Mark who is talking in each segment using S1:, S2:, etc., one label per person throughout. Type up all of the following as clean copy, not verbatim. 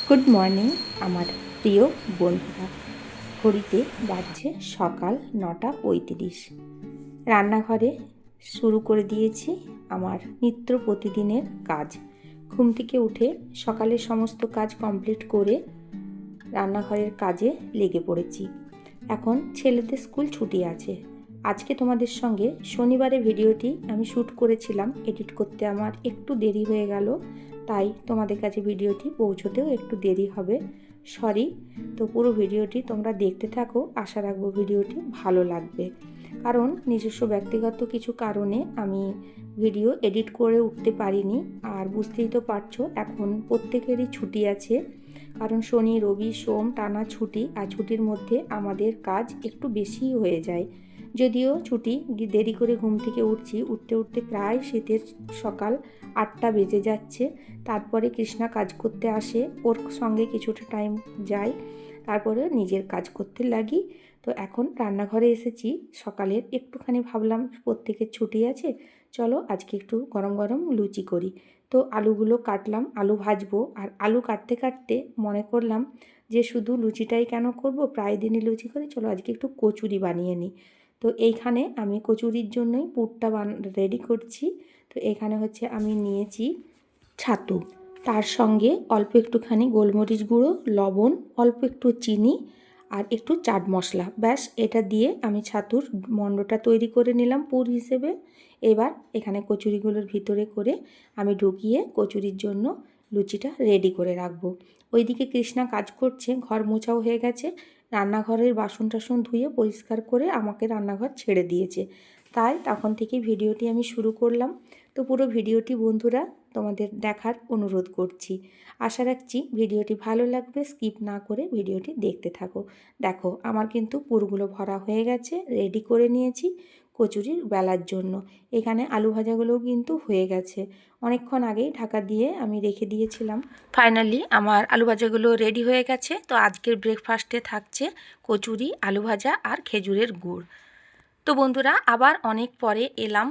S1: Good morning আমার প্রিয় বন্ধুরা। ঘড়িতে বাজছে সকাল 9:35। রান্নাঘরে শুরু করে দিয়েছি আমার নিত্য প্রতিদিনের কাজ। ঘুম থেকে উঠে সকালের সমস্ত কাজ কমপ্লিট করে রান্নাঘরের কাজে লেগে পড়েছি। এখন ছেলেদের স্কুল ছুটি আছে। আজকে তোমাদের সঙ্গে শনিবারের ভিডিওটি আমি শ্যুট করেছিলাম, এডিট করতে আমার একটু দেরি হয়ে গেল, তাই তোমাদের কাছে ভিডিওটি পৌঁছতেও একটু দেরি হবে, সরি। তো পুরো ভিডিওটি তোমরা দেখতে থাকো, আশা রাখবো ভিডিওটি ভালো লাগবে। কারণ নিজস্ব ব্যক্তিগত কিছু কারণে আমি ভিডিও এডিট করে উঠতে পারিনি। আর বুঝতেই তো পারছো এখন প্রত্যেকেরই ছুটি আছে, কারণ শনি রবি সোম টানা ছুটি, আর ছুটির মধ্যে আমাদের কাজ একটু বেশিই হয়ে যায়। যদিও ছুটি দেরি করে ঘুম থেকে উঠতে উঠতে প্রায় শীতের সকাল 8টা বেজে যাচ্ছে। তারপরে কৃষ্ণা কাজ করতে আসে, ওর সঙ্গে কিছুটা টাইম যায়, তারপরে নিজের কাজ করতে লাগি। তো এখন রান্নাঘরে এসেছি সকালের, একটুখানি ভাবলাম প্রত্যেকের ছুটি আছে, চলো আজকে একটু গরম গরম লুচি করি। তো আলুগুলো কাটলাম, আলু ভাজবো। আর আলু কাটতে কাটতে মনে করলাম যে শুধু লুচিটাই কেন করব, প্রায় দিনই লুচি করি, চলো আজকে একটু কচুরি বানিয়ে নিই। তো এইখানে আমি কচুরির জন্যই পুরটা রেডি করছি। তো এখানে হচ্ছে আমি নিয়েছি ছাতু, তার সঙ্গে অল্প একটুখানি গোলমরিচ গুঁড়ো, লবণ, অল্প একটু চিনি আর একটু চাট মশলা, ব্যাস এটা দিয়ে আমি ছাতুর মণ্ডটা তৈরি করে নিলাম পুর হিসেবে। এবার এখানে কচুরিগুলোর ভিতরে করে আমি ঢুকিয়ে কচুরির জন্য লুচিটা রেডি করে রাখবো। ওইদিকে কৃষ্ণা কাজ করছে, ঘর মোছাও হয়ে গেছে, রান্নাঘরের বাসন টাসন ধুয়ে পরিষ্কার করে আমাকে রান্নাঘর ছেড়ে দিয়েছে, তাই তখন থেকে ভিডিওটি আমি শুরু করলাম। তো পুরো ভিডিওটি বন্ধুরা তোমাদের দেখার অনুরোধ করছি। আশা রাখছি ভিডিওটি ভালো লাগবে, স্কিপ না করে ভিডিওটি দেখতে থাকো। দেখো আমার কিন্তু পুরগুলো ভরা হয়ে গেছে, রেডি করে নিয়েছি কচুরির বেলার জন্য। এখানে আলু ভাজাগুলোও কিন্তু হয়ে গেছে, অনেকক্ষণ আগেই ঢাকা দিয়ে আমি রেখে দিয়েছিলাম। ফাইনালি আমার আলু ভাজাগুলো রেডি হয়ে গেছে। তো আজকের ব্রেকফাস্টে থাকছে কচুরি, আলু ভাজা আর খেজুরের গুড়। তো বন্ধুরা আবার অনেক পরে এলাম।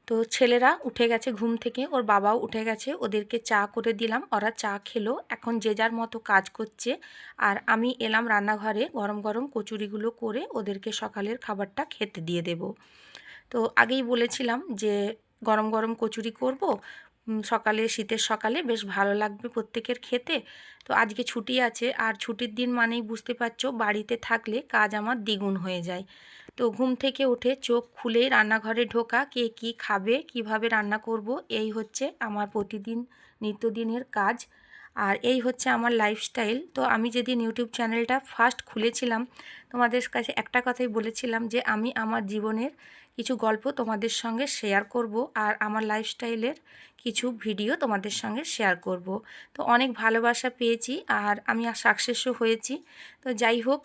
S1: তো ছেলেরা উঠে গেছে ঘুম থেকে, ওর বাবাও উঠে গেছে, ওদেরকে চা করে দিলাম, ওরা চা খেলো, এখন যে যার মতো কাজ করছে। আর আমি এলাম রান্নাঘরে গরম গরম কচুরিগুলো করে ওদেরকে সকালের খাবারটা খেতে দিয়ে দেব। তো আগেই বলেছিলাম যে গরম গরম কচুরি করব, সকালে শীতের সকালে বেশ ভালো লাগবে প্রত্যেকের খেতে। তো আজকে ছুটি আছে, আর ছুটির দিন মানেই বুঝতে পারছো বাড়িতে থাকলে কাজ আমার দ্বিগুণ হয়ে যায়। তো ঘুম থেকে উঠে চোখ খুলে রান্নাঘরে ঢোকা, কে কী খাবে, কিভাবে রান্না করব, এই হচ্ছে আমার প্রতিদিন নিত্যদিনের কাজ। আর এই হচ্ছে আমার লাইফস্টাইল। তো আমি যেদিন ইউটিউব চ্যানেলটা ফার্স্ট খুলেছিলাম, তোমাদের কাছে একটা কথাই বলেছিলাম যে আমি আমার জীবনের কিছু গল্প তোমাদের সঙ্গে শেয়ার করব, আর আমার লাইফস্টাইলের কিছু ভিডিও তোমাদের সঙ্গে শেয়ার করব। তো অনেক ভালোবাসা পেয়েছি, আর আমি সাকসেসও হয়েছি। তো যাই হোক,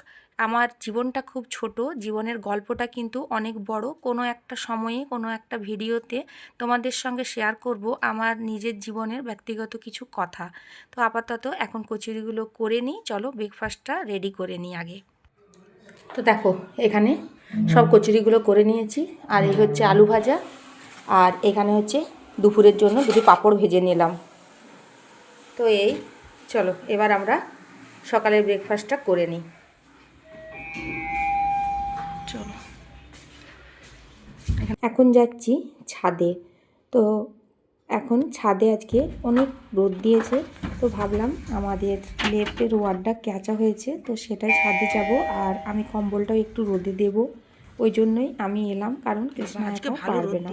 S1: আমার জীবনটা খুব ছোট, জীবনের গল্পটা কিন্তু অনেক বড়। কোনো একটা সময়ে কোনো একটা ভিডিওতে তোমাদের সঙ্গে শেয়ার করব আমার নিজের জীবনের ব্যক্তিগত কিছু কথা। তো আপাতত এখন কচুরিগুলো করে নিই, চলো ব্রেকফাস্টটা রেডি করে নিই আগে। তো দেখো এখানে সব কচুরিগুলো করে নিয়েছি, আর এই হচ্ছে আলু ভাজা, আর এখানে হচ্ছে দুপুরের জন্য দুটি পাঁপড় ভেজে নিলাম। তো এই চলো এবার আমরা সকালের ব্রেকফাস্টটা করে নিই, চলো। এখন যাচ্ছি ছাদে। তো এখন ছাদে আজকে অনেক রোদ দিয়েছে, তো ভাবলাম আমাদের লেপের ওয়ারটা কাঁচা হয়েছে, তো সেটাই ছাদে যাব, আর আমি কম্বলটাও একটু রোদে দেব, ওই জন্যই আমি এলাম, কারণ কৃষ্ণা একা পারবে না।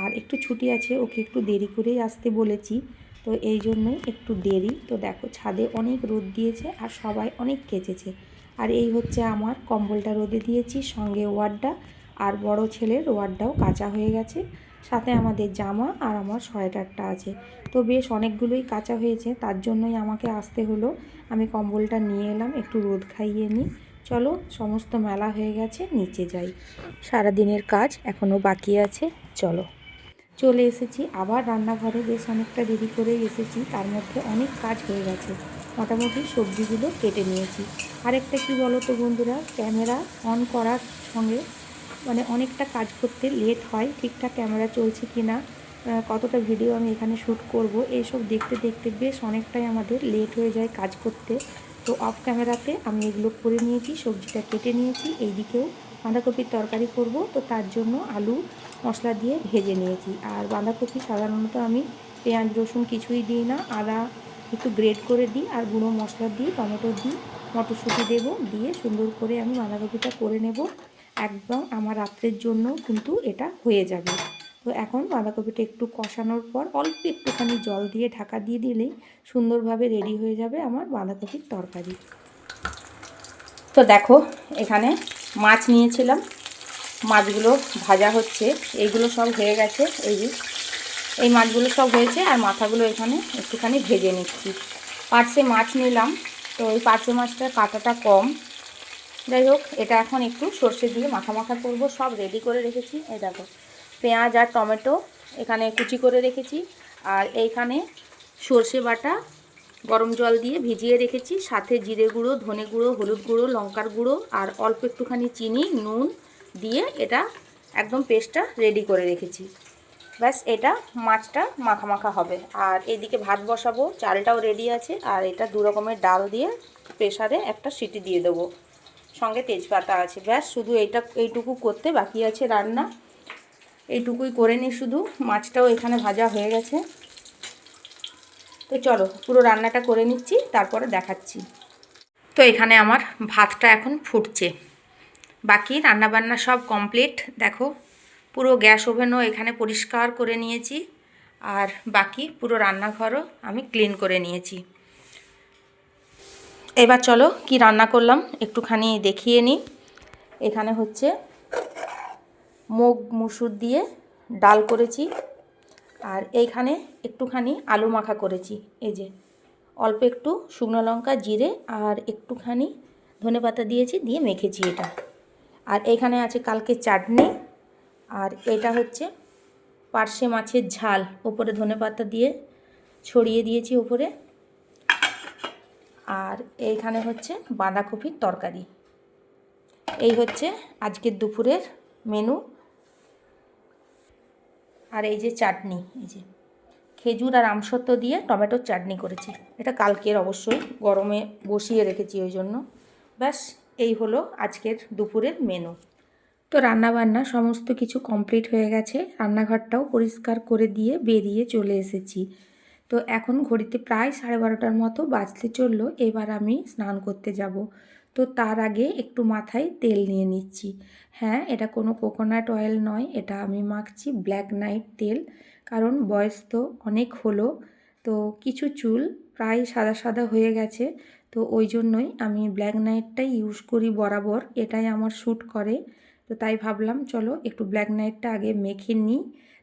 S1: আর একটু ছুটি আছে, ওকে একটু দেরি করেই আসতে বলেছি, তো এই জন্যই একটু দেরি। তো দেখো ছাদে অনেক রোদ দিয়েছে আর সবাই অনেক কেচেছে। আর এই হচ্ছে আমার কম্বলটা রোদে দিয়েছি, সঙ্গে ওয়ারটা, আর বড় ছেলের ওয়ারটাও কাঁচা হয়ে গেছে, সাথে আমাদের জামা আর আমার সোয়েটারটা আছে। তো বেশ অনেকগুলোই কাঁচা হয়েছে, তার জন্যই আমাকে আসতে হলো। আমি কম্বলটা নিয়ে এলাম, একটু রোদ খাইয়ে নিই। চলো সমস্ত মেলা হয়ে গেছে, নিচে যাই, সারাদিনের কাজ এখনও বাকি আছে, চলো। চলে এসেছি আবার রান্নাঘরে, বেশ অনেকটা দেরি করেই এসেছি, তার মধ্যে অনেক কাজ হয়ে গেছে, মোটামুটি সবজিগুলো কেটে নিয়েছি। আরেকটা কি বলো তো বন্ধুরা, ক্যামেরা অন করার সঙ্গে অনেকটা কাজ করতে লেট হয়, ঠিকঠাক ক্যামেরা চলছে কি না কতটা ভিডিও আমি এখানে শ্যুট করব, এইসব দেখতে দেখতে বেশ অনেকটাই আমাদের লেট হয়ে যায় কাজ করতে। তো অফ ক্যামেরাতে আমি এগুলো করে নিয়েছি, সবজিটা কেটে নিয়েছি। এইদিকেও বাঁধাকপির তরকারি করব, তো তার জন্য আলু মশলা দিয়ে ভেজে নিয়েছি। আর বাঁধাকপি সাধারণত আমি পেঁয়াজ রসুন কিছুই দিই না, আদা একটু গ্রেট করে দিই আর গুঁড়ো মশলা দিই, টমেটো দিই, মটরশুঁটি দেবো, দিয়ে সুন্দর করে আমি বাঁধাকপিটা করে নেব। একদম আমার রাত্রের জন্য কিন্তু এটা হয়ে যাবে। তো এখন বাঁধাকপিটা একটু কষানোর পর অল্প একটুখানি জল দিয়ে ঢাকা দিয়ে দিলেই সুন্দরভাবে রেডি হয়ে যাবে আমার বাঁধাকপির তরকারি। তো দেখো এখানে মাছ নিয়েছিলাম, মাছগুলো ভাজা হচ্ছে, এইগুলো সব হয়ে গেছে। এই মাছগুলো সব হয়েছে আর মাথাগুলো এখানে একটুখানি ভেজে নিচ্ছি। পার্সে মাছ নিলাম, তো এই পার্সে মাছটার কাঁটাটা কম। যাই হোক, এটা এখন একটু সর্ষে দিয়ে মাখা মাখা করবো। সব রেডি করে রেখেছি। এই দেখো পেঁয়াজ আর টমেটো এখানে কুচি করে রেখেছি, আর এইখানে সর্ষে বাটা গরম জল দিয়ে ভিজিয়ে রেখেছি, সাথে জিরে গুঁড়ো, ধনে গুঁড়ো, হলুদ গুঁড়ো, লঙ্কার গুঁড়ো আর অল্প একটুখানি চিনি, নুন দিয়ে এটা একদম পেস্টটা রেডি করে রেখেছি। ব্যাস এটা মাছটা মাখা মাখা হবে। আর এদিকে ভাত বসাবো, চালটাও রেডি আছে। আর এটা 2 রকমের ডাল দিয়ে প্রেসারে একটা সিটি দিয়ে দেবো, সঙ্গে তেজপাতা আছে। ব্যাস শুধু এইটুকু করতে বাকি আছে রান্না, এইটুকুই করে নিই শুধু। মাছটাও এখানে ভাজা হয়ে গেছে। তো চলো পুরো রান্নাটা করে নিচ্ছি, তারপরে দেখাচ্ছি। তো এখানে আমার ভাতটা এখন ফুটছে, বাকি রান্নাবান্না সব কমপ্লিট। দেখো পুরো গ্যাস ওভেনও এখানে পরিষ্কার করে নিয়েছি, আর বাকি পুরো রান্নাঘরও আমি ক্লিন করে নিয়েছি। এবার চলো কি রান্না করলাম একটুখানি দেখিয়ে নিই। এখানে হচ্ছে মুগ মুসুর দিয়ে ডাল করেছি, আর এইখানে একটুখানি আলু মাখা করেছি। এই যে অল্প একটু শুকনো লঙ্কা, জিরে আর একটুখানি ধনেপাতা দিয়েছি, দিয়ে মেখেছি এটা। আর এইখানে আছে কালকে চাটনি, আর এটা হচ্ছে পার্শে মাছের ঝাল, ওপরে ধনেপাতা দিয়ে ছড়িয়ে দিয়েছি ওপরে। আর এইখানে হচ্ছে বাঁধাকপির তরকারি। এই হচ্ছে আজকের দুপুরের মেনু। আর এই যে চাটনি, এই যে খেজুর আর আমসত্ব দিয়ে টমেটোর চাটনি করেছি, এটা কালকের অবশ্যই গরমে বসিয়ে রেখেছি ওই জন্য। ব্যাস এই হলো আজকের দুপুরের মেনু। তো রান্নাবান্না সমস্ত কিছু কমপ্লিট হয়ে গেছে, রান্নাঘরটাও পরিষ্কার করে দিয়ে বেরিয়ে চলে এসেছি। তো এখন ঘড়িতে প্রায় 12:30টার মতো বাজতে চললো। এবার আমি স্নান করতে যাব। তো তার আগে একটু মাথায় তেল নিয়ে নিচ্ছি। হ্যাঁ, এটা কোনো কোকোনাট অয়েল নয়, এটা আমি মাখছি ব্ল্যাক নাইট তেল। কারণ বয়স তো অনেক হলো, তো কিছু চুল প্রায় সাদা সাদা হয়ে গেছে। তো ওই জন্যই আমি ব্ল্যাক নাইটটাই ইউজ করি বরাবর, এটাই আমার শ্যুট করে। তো তাই ভাবলাম চলো একটু ব্ল্যাক নাইটটা আগে মেখে নিই,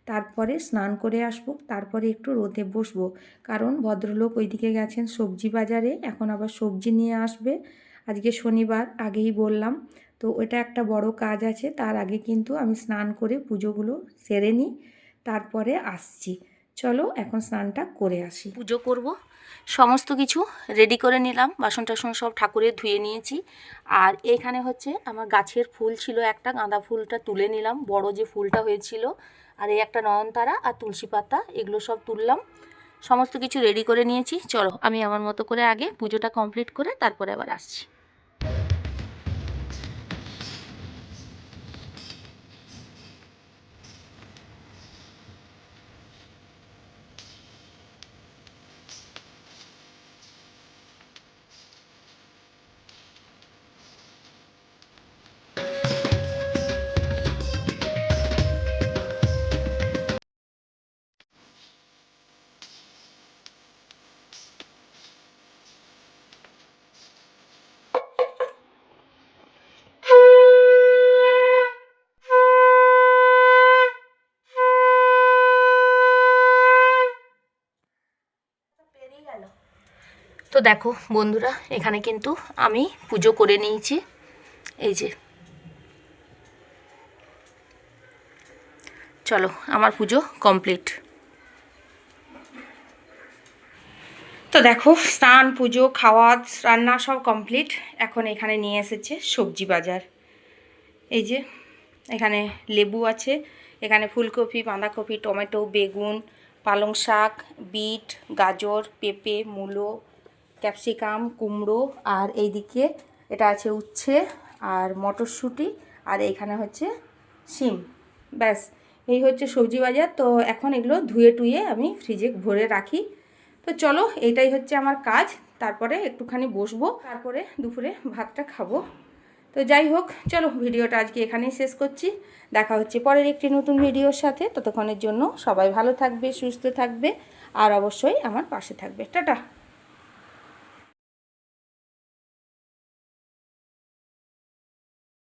S1: তারপরে স্নান করে আসবো, তারপরে একটু রোদে বসবো। কারণ ভদ্রলোক ওইদিকে গেছেন সবজি বাজারে, এখন আবার সবজি নিয়ে আসবে। আজকে শনিবার, আগেই বললাম। তো ওটা একটা বড় কাজ আছে, তার আগে কিন্তু আমি স্নান করে পুজোগুলো সেরে নিই, তারপরে আসছি। চলো এখন স্নানটা করে আসি। পুজো করব, সমস্ত কিছু রেডি করে নিলাম, বাসন টাসন সব ঠাকুরের ধুয়ে নিয়েছি। আর এখানে হচ্ছে আমার গাছের ফুল ছিল একটা, গাঁদা ফুলটা তুলে নিলাম, বড় যে ফুলটা হয়েছিল। আর এই একটা নয়নতারা আর তুলসী পাতা, এগুলো সব তুললাম। সমস্ত কিছু রেডি করে নিয়েছি। চলো আমি আমার মতো করে আগে পুজোটা কমপ্লিট করে তারপরে আবার আসছি। তো দেখো বন্ধুরা, এখানে কিন্তু আমি পুজো করে নিয়েছি। এই যে চলো আমার পুজো কমপ্লিট। তো দেখো স্নান, পুজো, খাওয়া, রান্না সব কমপ্লিট। এখন এখানে নিয়ে এসেছে সবজি বাজার। এই যে এখানে লেবু আছে, এখানে ফুলকপি, বাঁধাকপি, টমেটো, বেগুন, পালং শাক, বিট, গাজর, পেঁপে, মূলো, ক্যাপসিকাম, কুমড়ো, আর এইদিকে এটা আছে উচ্ছে আর মটরশুঁটি, আর এইখানে হচ্ছে শিম। ব্যাস, এই হচ্ছে সবজি বাজার। তো এখন এগুলো ধুয়ে টুয়ে আমি ফ্রিজে ভরে রাখি। তো চলো, এইটাই হচ্ছে আমার কাজ। তারপরে একটুখানি বসবো, তারপরে দুপুরে ভাতটা খাবো। তো যাই হোক, চলো ভিডিওটা আজকে এখানেই শেষ করছি। দেখা হচ্ছে পরের একটি নতুন ভিডিওর সাথে। ততক্ষণের জন্য সবাই ভালো থাকবে, সুস্থ থাকবে, আর অবশ্যই আমার পাশে থাকবে। টাটা।